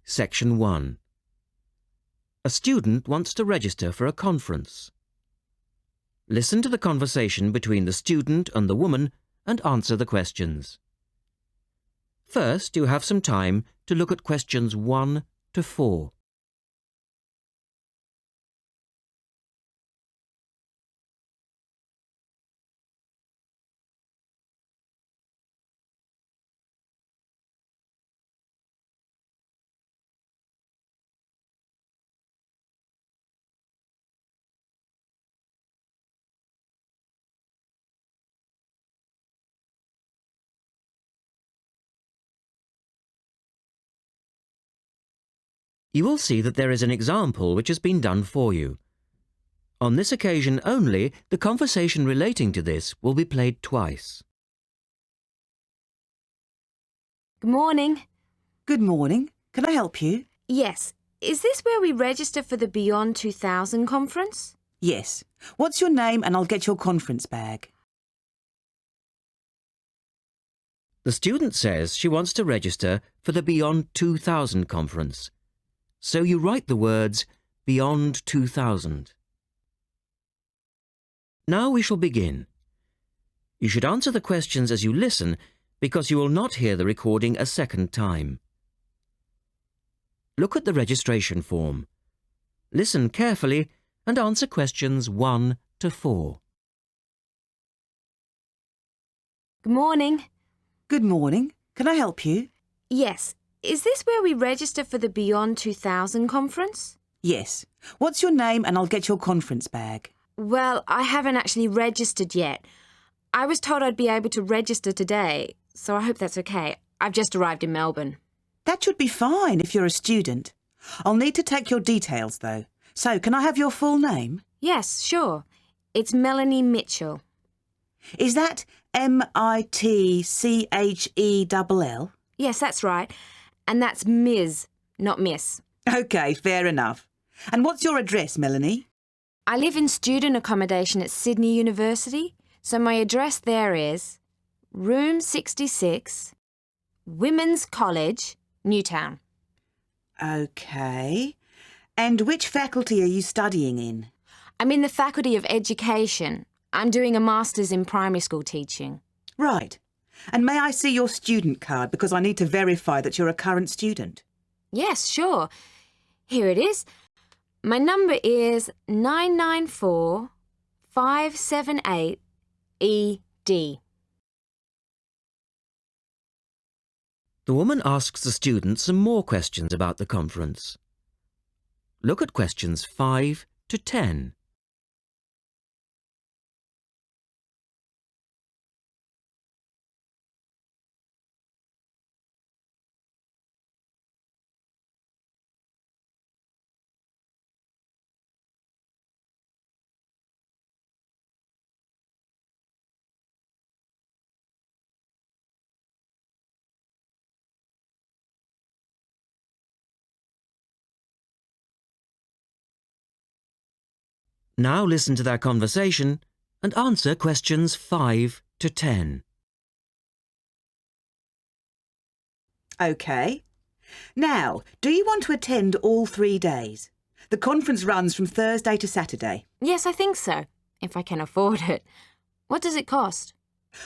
Section 1. A student wants to register for a conference. Listen to the conversation between the student and the woman and answer the questions. First, you have some time to look at questions 1 to 4. You will see that there is an example which has been done for you. On this occasion only, the conversation relating to this will be played twice. Good morning. Good morning. Can I help you? Yes. Is this where we register for the Beyond 2000 conference? Yes. What's your name and I'll get your conference bag. The student says she wants to register for the Beyond 2000 conference. So you write the words Beyond 2000. Now we shall begin. You should answer the questions as you listen because you will not hear the recording a second time. Look at the registration form. Listen carefully and answer questions 1 to 4. Good morning. Good morning. Can I help you? Yes. Is this where we register for the Beyond 2000 conference? Yes. What's your name and I'll get your conference bag. Well, I haven't actually registered yet. I was told I'd be able to register today, so I hope that's okay. I've just arrived in Melbourne. That should be fine if you're a student. I'll need to take your details though. So, can I have your full name? Yes, sure. It's Melanie Mitchell. Is that Mitchell? Yes, that's right. And that's Ms., not Miss. OK, fair enough. And what's your address, Melanie? I live in student accommodation at Sydney University, so my address there is Room 66, Women's College, Newtown. OK. And which faculty are you studying in? I'm in the Faculty of Education. I'm doing a Master's in Primary School teaching. Right. And may I see your student card because I need to verify that you're a current student? Yes, sure. Here it is. My number is 994578ED. The woman asks the student some more questions about the conference. Look at questions 5 to 10. Now listen to their conversation and answer questions 5 to 10. OK. Now, do you want to attend all 3 days? The conference runs from Thursday to Saturday. Yes, I think so, if I can afford it. What does it cost?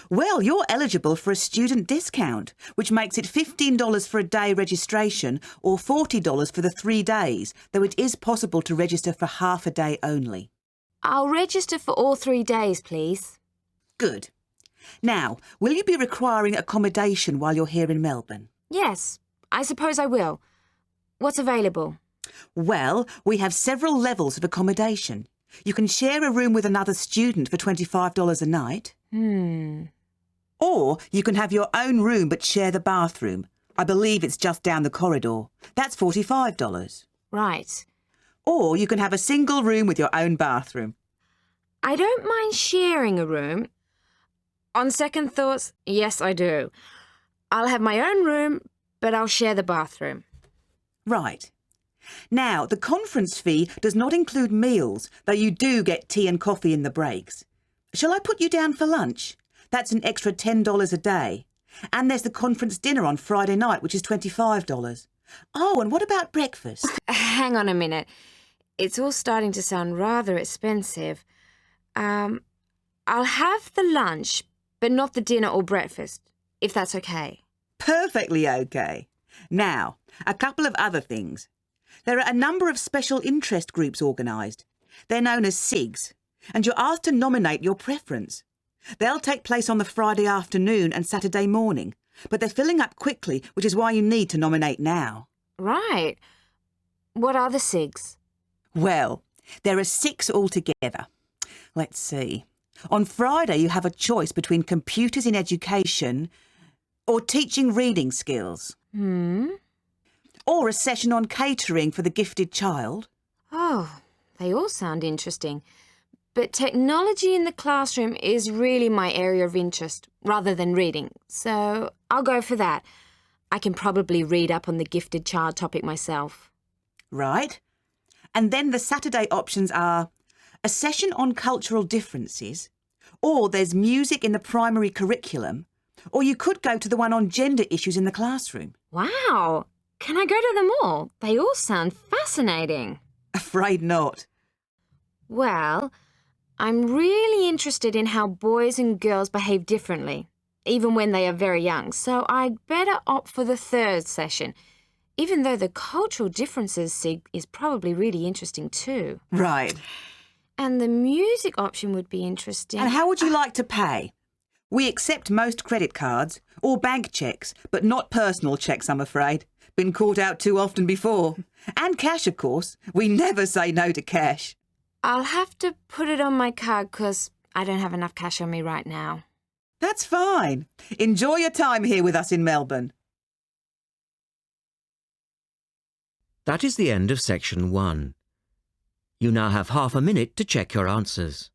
Well, you're eligible for a student discount, which makes it $15 for a day registration or $40 for the 3 days, though it is possible to register for half a day only. I'll register for all 3 days, please. Good. Now, will you be requiring accommodation while you're here in Melbourne? Yes, I suppose I will. What's available? Well, we have several levels of accommodation. You can share a room with another student for $25 a night. Or you can have your own room but share the bathroom. I believe it's just down the corridor. That's $45. Right. Or you can have a single room with your own bathroom. I don't mind sharing a room. On second thoughts, yes, I do. I'll have my own room, but I'll share the bathroom. Right. Now, the conference fee does not include meals, though you do get tea and coffee in the breaks. Shall I put you down for lunch? That's an extra $10 a day. And there's the conference dinner on Friday night, which is $25. Oh, and what about breakfast? Hang on a minute. It's all starting to sound rather expensive. I'll have the lunch, but not the dinner or breakfast, if that's okay. Perfectly okay. Now, a couple of other things. There are a number of special interest groups organised. They're known as SIGs, and you're asked to nominate your preference. They'll take place on the Friday afternoon and Saturday morning, but they're filling up quickly, which is why you need to nominate now. Right. What are the SIGs? Well, there are 6 altogether. Let's see. On Friday, you have a choice between computers in education or teaching reading skills. Or a session on catering for the gifted child. Oh, they all sound interesting. But technology in the classroom is really my area of interest, rather than reading. So I'll go for that. I can probably read up on the gifted child topic myself. Right. And then the Saturday options are a session on cultural differences, or there's music in the primary curriculum, or you could go to the one on gender issues in the classroom. Wow! Can I go to them all? They all sound fascinating. Afraid not. Well, I'm really interested in how boys and girls behave differently, even when they are very young, so I'd better opt for the third session, even though the cultural differences SIG is probably really interesting too. Right. And the music option would be interesting. And how would you like to pay? We accept most credit cards or bank cheques, but not personal cheques, I'm afraid. Been caught out too often before. And cash, of course. We never say no to cash. I'll have to put it on my card because I don't have enough cash on me right now. That's fine. Enjoy your time here with us in Melbourne. That is the end of section 1. You now have half a minute to check your answers.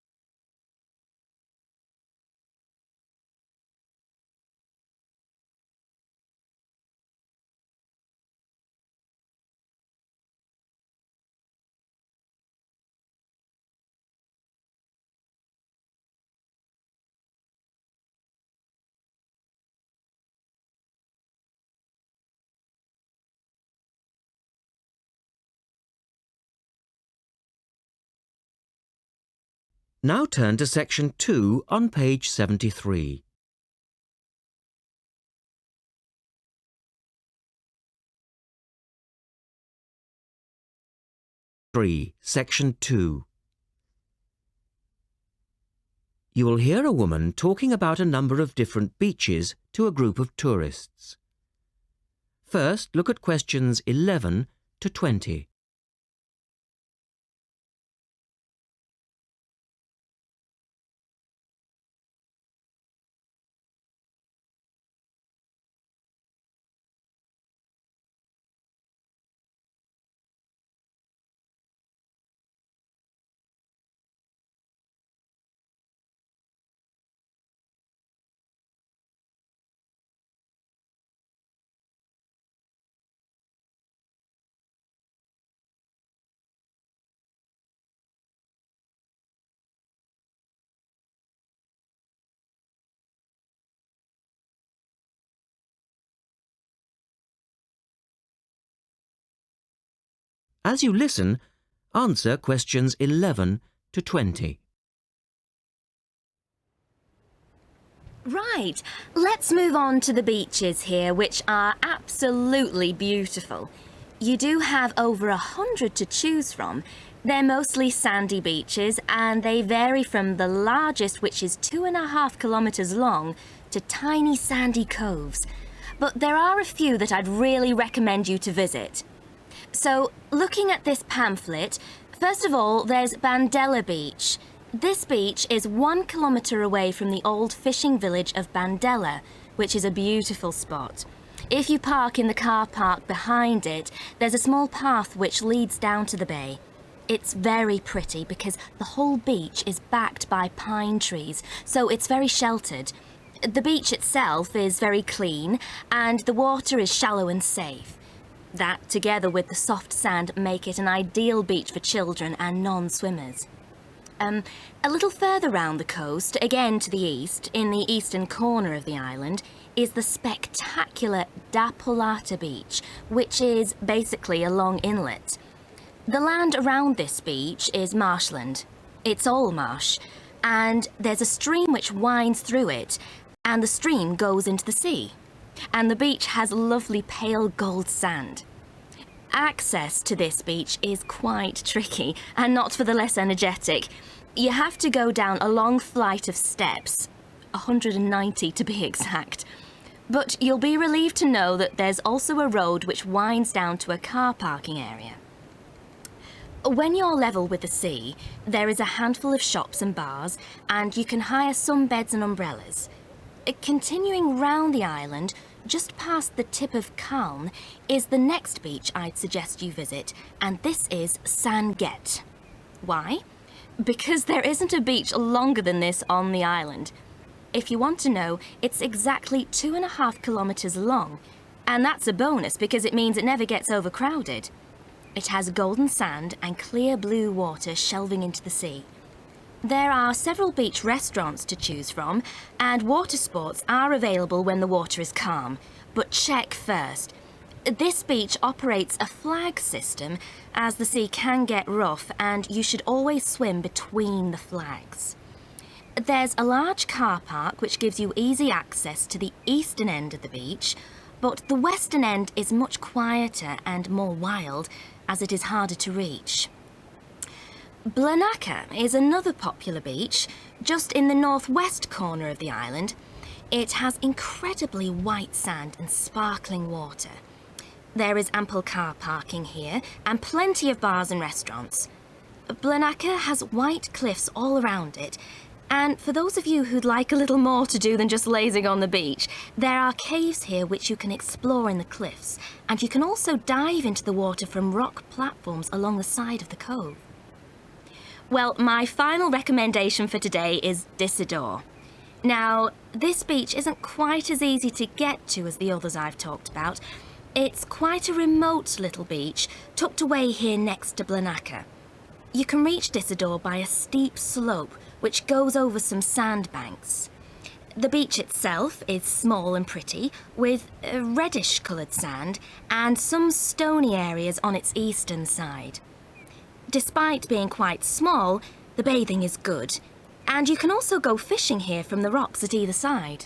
Now turn to section 2 on page 73. Section 2. You will hear a woman talking about a number of different beaches to a group of tourists. First, look at questions 11 to 20. As you listen, answer questions 11 to 20. Right, let's move on to the beaches here, which are absolutely beautiful. You do have over 100 to choose from. They're mostly sandy beaches and they vary from the largest, which is 2.5 kilometres long, to tiny sandy coves. But there are a few that I'd really recommend you to visit. So, looking at this pamphlet, first of all, there's Bandella Beach. This beach is 1 kilometre away from the old fishing village of Bandella, which is a beautiful spot. If you park in the car park behind it, there's a small path which leads down to the bay. It's very pretty because the whole beach is backed by pine trees, so it's very sheltered. The beach itself is very clean and the water is shallow and safe. That, together with the soft sand, make it an ideal beach for children and non-swimmers. A little further round the coast, again to the east, in the eastern corner of the island, is the spectacular Dapolata Beach, which is basically a long inlet. The land around this beach is marshland. It's all marsh, and there's a stream which winds through it, and the stream goes into the sea. And the beach has lovely pale gold sand. Access to this beach is quite tricky, and not for the less energetic. You have to go down a long flight of steps, 190 to be exact. But you'll be relieved to know that there's also a road which winds down to a car parking area. When you're level with the sea, there is a handful of shops and bars, and you can hire some beds and umbrellas. Continuing round the island, just past the tip of Calne, is the next beach I'd suggest you visit, and this is Sanget. Why? Because there isn't a beach longer than this on the island. If you want to know, it's exactly 2.5 kilometres long, and that's a bonus because it means it never gets overcrowded. It has golden sand and clear blue water shelving into the sea. There are several beach restaurants to choose from, and water sports are available when the water is calm. But check first. This beach operates a flag system, as the sea can get rough, and you should always swim between the flags. There's a large car park which gives you easy access to the eastern end of the beach, but the western end is much quieter and more wild, as it is harder to reach. Blanaka is another popular beach, just in the northwest corner of the island. It has incredibly white sand and sparkling water. There is ample car parking here and plenty of bars and restaurants. Blanaka has white cliffs all around it, and for those of you who'd like a little more to do than just lazing on the beach, there are caves here which you can explore in the cliffs, and you can also dive into the water from rock platforms along the side of the cove. Well, my final recommendation for today is Disador. Now, this beach isn't quite as easy to get to as the others I've talked about. It's quite a remote little beach, tucked away here next to Blanaka. You can reach Disador by a steep slope, which goes over some sandbanks. The beach itself is small and pretty, with reddish-coloured sand and some stony areas on its eastern side. Despite being quite small, the bathing is good, and you can also go fishing here from the rocks at either side.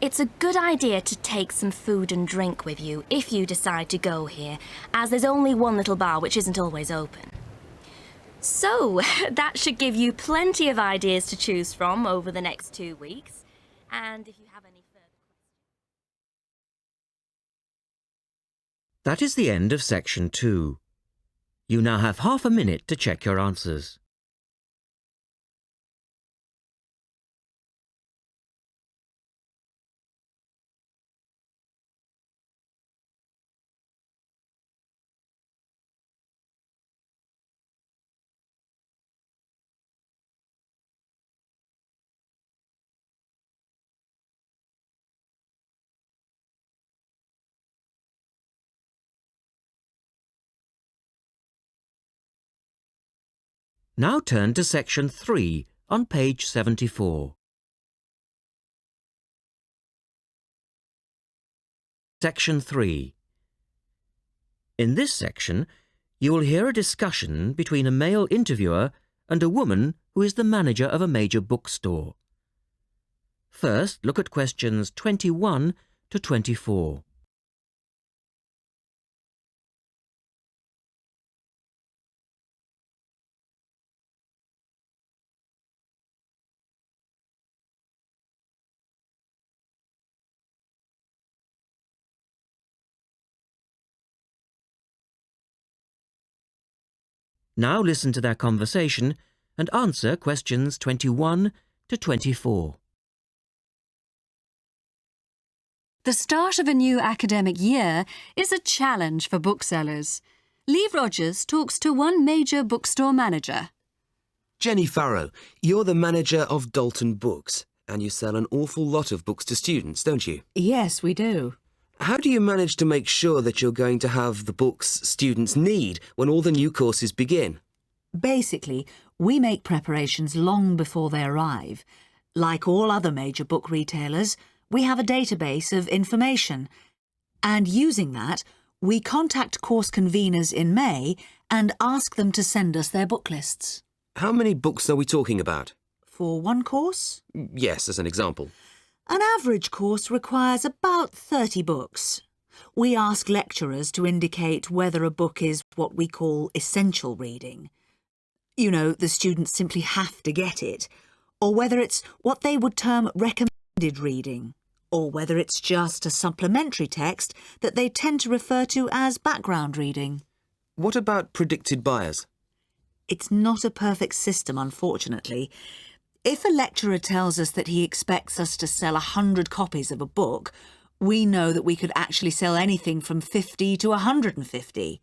It's a good idea to take some food and drink with you if you decide to go here, as there's only one little bar which isn't always open. So, that should give you plenty of ideas to choose from over the next 2 weeks, and if you have any further questions... That is the end of section 2. You now have half a minute to check your answers. Now turn to section 3 on page 74. Section 3. In this section, you will hear a discussion between a male interviewer and a woman who is the manager of a major bookstore. First, look at questions 21 to 24. Now listen to their conversation and answer questions 21 to 24. The start of a new academic year is a challenge for booksellers. Lee Rogers talks to one major bookstore manager. Jenny Farrow, you're the manager of Dalton Books, and you sell an awful lot of books to students, don't you? Yes, we do. How do you manage to make sure that you're going to have the books students need when all the new courses begin? Basically, we make preparations long before they arrive. Like all other major book retailers, we have a database of information, and using that, we contact course conveners in May and ask them to send us their book lists. How many books are we talking about? For one course? Yes, as an example. An average course requires about 30 books. We ask lecturers to indicate whether a book is what we call essential reading. You know, the students simply have to get it, or whether it's what they would term recommended reading, or whether it's just a supplementary text that they tend to refer to as background reading. What about predicted buyers? It's not a perfect system, unfortunately. If a lecturer tells us that he expects us to sell 100 copies of a book, we know that we could actually sell anything from 50 to 150.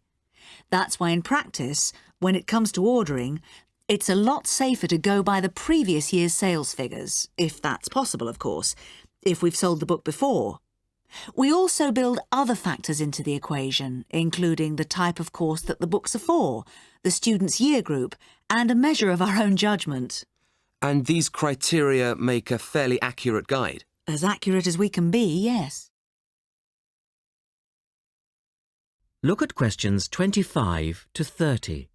That's why in practice, when it comes to ordering, it's a lot safer to go by the previous year's sales figures, if that's possible, of course, if we've sold the book before. We also build other factors into the equation, including the type of course that the books are for, the student's year group, and a measure of our own judgment. And these criteria make a fairly accurate guide? As accurate as we can be, yes. Look at questions 25 to 30.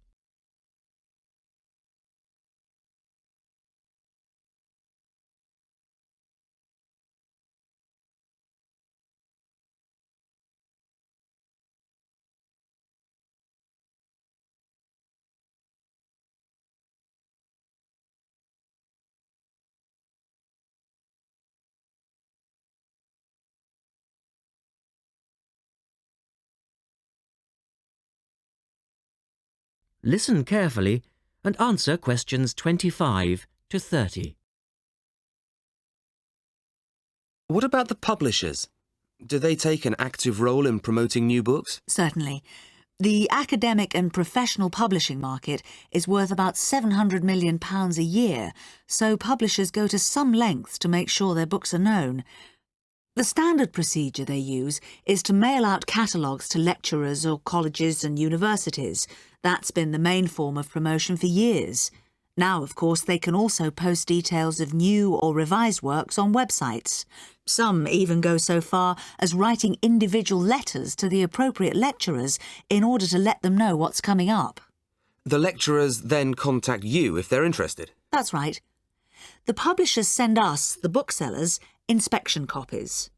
Listen carefully and answer questions 25 to 30. What about the publishers? Do they take an active role in promoting new books? Certainly. The academic and professional publishing market is worth about £700 million a year, so publishers go to some lengths to make sure their books are known. The standard procedure they use is to mail out catalogues to lecturers or colleges and universities. That's been the main form of promotion for years. Now, of course, they can also post details of new or revised works on websites. Some even go so far as writing individual letters to the appropriate lecturers in order to let them know what's coming up. The lecturers then contact you if they're interested? That's right. The publishers send us, the booksellers, inspection copies.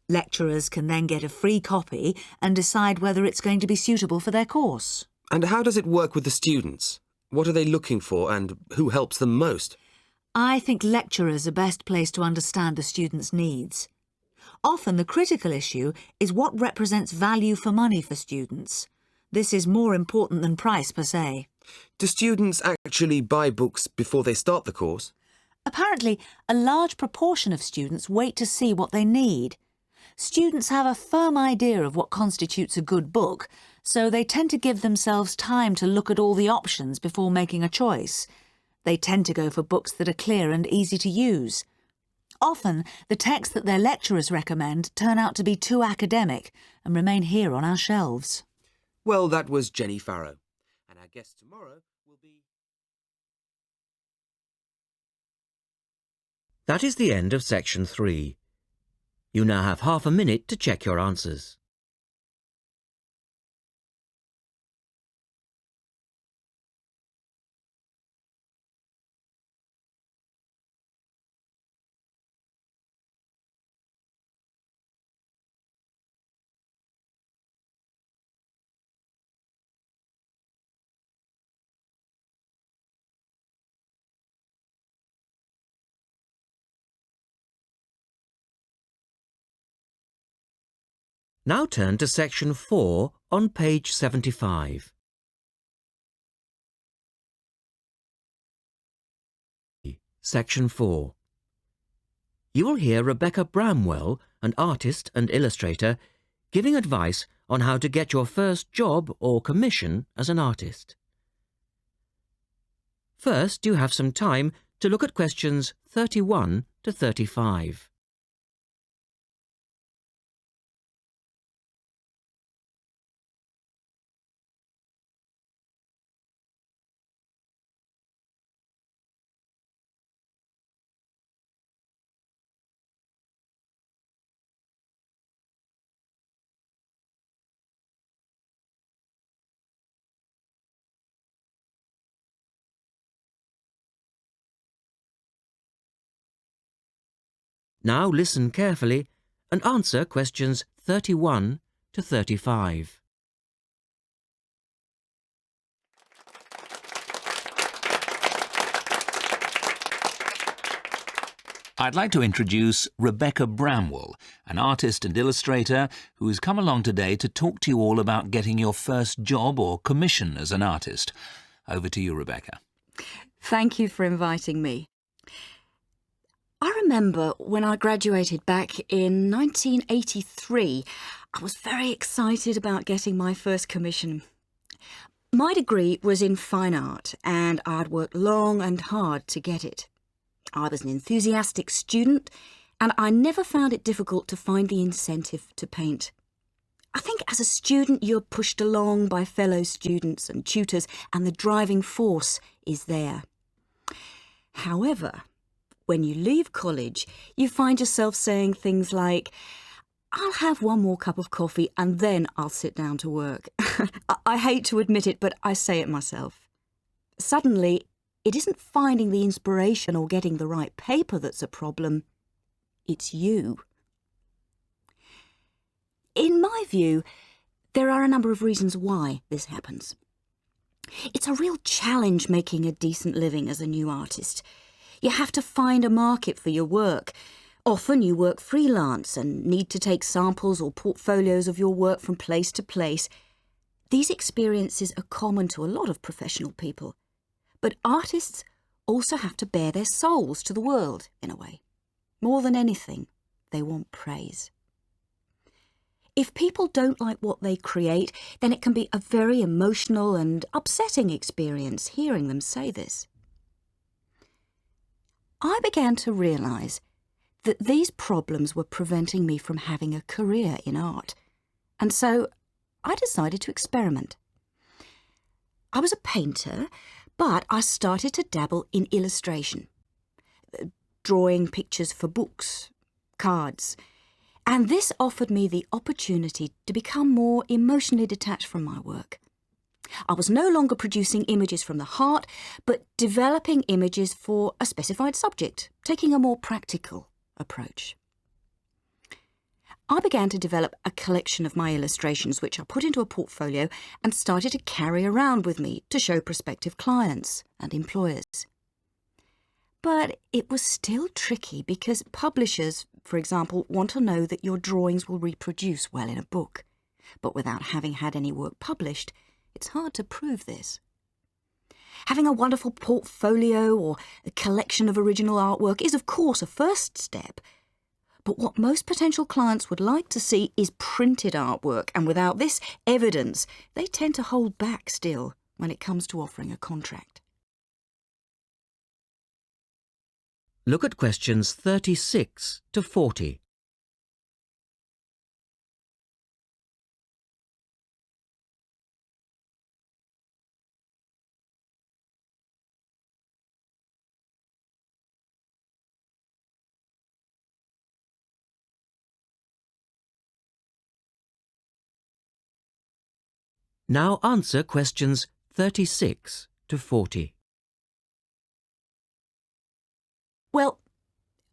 Lecturers can then get a free copy and decide whether it's going to be suitable for their course. And how does it work with the students? What are they looking for and who helps them most? I think lecturers are best placed to understand the students' needs. Often the critical issue is what represents value for money for students. This is more important than price per se. Do students actually buy books before they start the course? Apparently, a large proportion of students wait to see what they need. Students have a firm idea of what constitutes a good book, so they tend to give themselves time to look at all the options before making a choice. They tend to go for books that are clear and easy to use. Often, the texts that their lecturers recommend turn out to be too academic and remain here on our shelves. Well, that was Jenny Farrow. And our guest tomorrow will be... That is the end of section 3. You now have half a minute to check your answers. Now turn to section 4 on page 75. Section 4. You will hear Rebecca Bramwell, an artist and illustrator, giving advice on how to get your first job or commission as an artist. First, you have some time to look at questions 31 to 35. Now listen carefully and answer questions 31 to 35. I'd like to introduce Rebecca Bramwell, an artist and illustrator who has come along today to talk to you all about getting your first job or commission as an artist. Over to you, Rebecca. Thank you for inviting me. I remember when I graduated back in 1983, I was very excited about getting my first commission. My degree was in fine art and I'd worked long and hard to get it. I was an enthusiastic student and I never found it difficult to find the incentive to paint. I think as a student you're pushed along by fellow students and tutors and the driving force is there. However, when you leave college, you find yourself saying things like, I'll have one more cup of coffee and then I'll sit down to work. I hate to admit it, but I say it myself. Suddenly, it isn't finding the inspiration or getting the right paper that's a problem. It's you. In my view, there are a number of reasons why this happens. It's a real challenge making a decent living as a new artist. You have to find a market for your work. Often you work freelance and need to take samples or portfolios of your work from place to place. These experiences are common to a lot of professional people. But artists also have to bare their souls to the world, in a way. More than anything, they want praise. If people don't like what they create, then it can be a very emotional and upsetting experience hearing them say this. I began to realise that these problems were preventing me from having a career in art, and so I decided to experiment. I was a painter, but I started to dabble in illustration, drawing pictures for books, cards, and this offered me the opportunity to become more emotionally detached from my work. I was no longer producing images from the heart, but developing images for a specified subject, taking a more practical approach. I began to develop a collection of my illustrations, which I put into a portfolio and started to carry around with me to show prospective clients and employers. But it was still tricky because publishers, for example, want to know that your drawings will reproduce well in a book. But without having had any work published, it's hard to prove this. Having a wonderful portfolio or a collection of original artwork is, of course, a first step. But what most potential clients would like to see is printed artwork, and without this evidence, they tend to hold back still when it comes to offering a contract. Look at questions 36 to 40. Now answer questions 36 to 40. Well,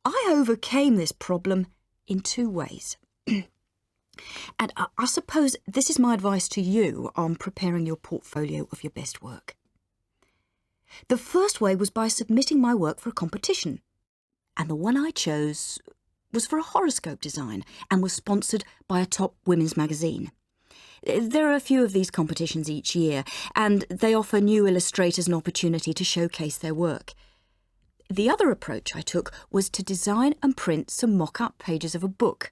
I overcame this problem in two ways. And I suppose this is my advice to you on preparing your portfolio of your best work. The first way was by submitting my work for a competition. And the one I chose was for a horoscope design and was sponsored by a top women's magazine. There are a few of these competitions each year, and they offer new illustrators an opportunity to showcase their work. The other approach I took was to design and print some mock-up pages of a book.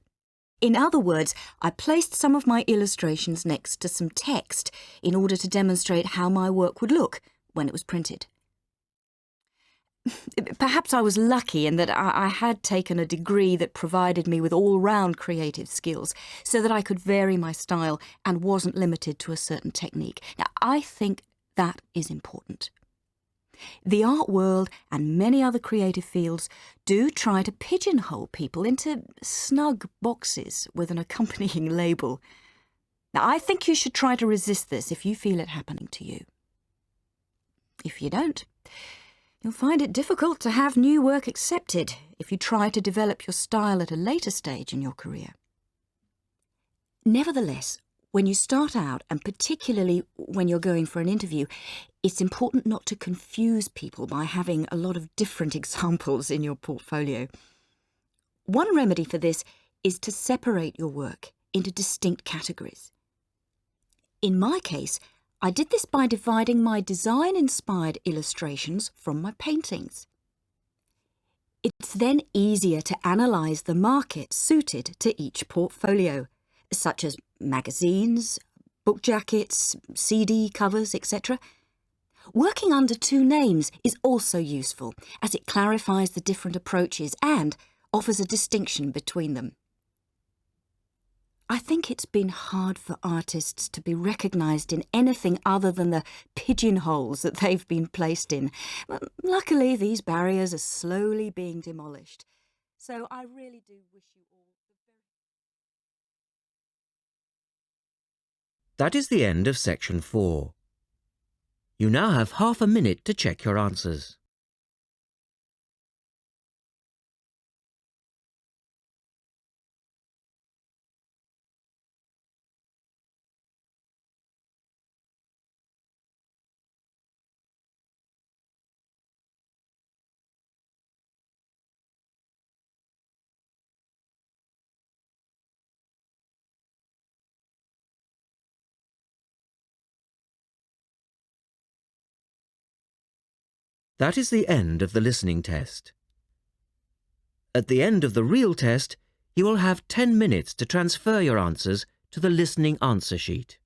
In other words, I placed some of my illustrations next to some text in order to demonstrate how my work would look when it was printed. Perhaps I was lucky in that I had taken a degree that provided me with all-round creative skills so that I could vary my style and wasn't limited to a certain technique. Now, I think that is important. The art world and many other creative fields do try to pigeonhole people into snug boxes with an accompanying label. Now, I think you should try to resist this if you feel it happening to you. If you don't, you'll find it difficult to have new work accepted, if you try to develop your style at a later stage in your career. Nevertheless, when you start out, and particularly when you're going for an interview, it's important not to confuse people by having a lot of different examples in your portfolio. One remedy for this is to separate your work into distinct categories. In my case, I did this by dividing my design-inspired illustrations from my paintings. It's then easier to analyse the market suited to each portfolio, such as magazines, book jackets, CD covers, etc. Working under two names is also useful, as it clarifies the different approaches and offers a distinction between them. I think it's been hard for artists to be recognised in anything other than the pigeonholes that they've been placed in. But luckily, these barriers are slowly being demolished. So I really do wish you all the very... That is the end of section 4. You now have half a minute to check your answers. That is the end of the listening test. At the end of the real test, you will have 10 minutes to transfer your answers to the listening answer sheet.